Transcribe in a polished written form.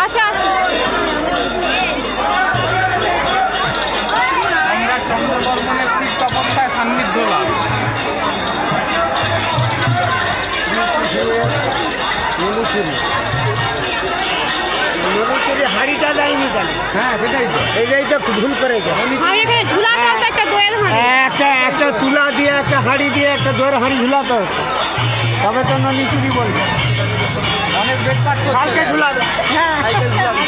আচ্ছা আচ্ছা আমরা চন্দ্রবর্মনের কৃষ্ণপন্থায় সান্নিধ্য লাভ। হাড়িটা দেয়নি কেন? হ্যাঁ সেটাই তো। এইটাই তো ভুল করে গেছে। আর এখানে ঝুলাতে হতো একটা দইয়ের হাঁড়ি। একটা তুলা দিয়ে একটা হাঁড়ি দিয়ে একটা দইয়ের হাঁড়ি ঝুলাতে হতো, তবে তো নলিচুরি বলবে। অনেক বেকার কালকে ঝুলাবে। হ্যাঁ কালকে ঝুলাবে।